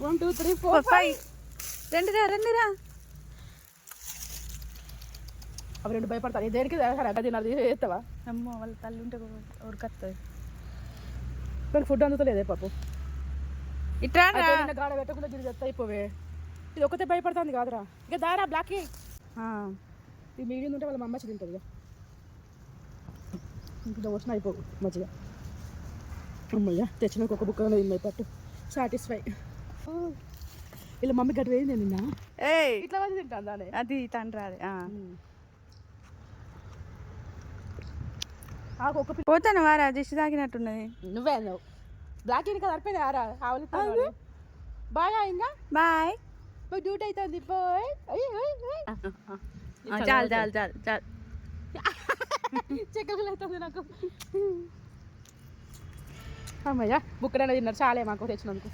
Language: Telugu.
1 2 3 4 5 రెండురా అవి రెండు భయపడతారు దేనికి తినాలి చేస్తావా అమ్మో వాళ్ళ తల్లి ఉంటే ఉరకత్తది కానీ ఫుడ్ అందుతలేదే పాపు ఇట్రా గాడ పెట్టకుండా తిరిగి చెత్త అయిపోవే ఇది ఒకతే భయపడుతుంది కాదురా ఇక దారా బ్లాక్ ఇది మీడియం ఉంటే వాళ్ళ అమ్మ తింటుంది ఇంకా వచ్చిన అయిపోవు మంచిగా అమ్మయ్య తెచ్చిన ఒక బుక్క పట్టు సాటిస్ఫై ఇలా మమ్మీ గట్టి వేయింది నిన్న ఇట్లా మంది తింటాను దాని అది తండ్రి పోతాను వారా దిష్టి తాకినట్టున్నది నువ్వే నువ్వు బ్లాక్ ఇంకా సరిపోయింది ఆరా ఆవులు బాయ్ ఇంకా బాయ్ డ్యూటీ అవుతుంది బాయ్ చాలు చెక్కలు అవుతుంది నాకు అమ్మయ్య బుక్కడైనా తిన్నారు చాలే మాకు తెచ్చినందుకు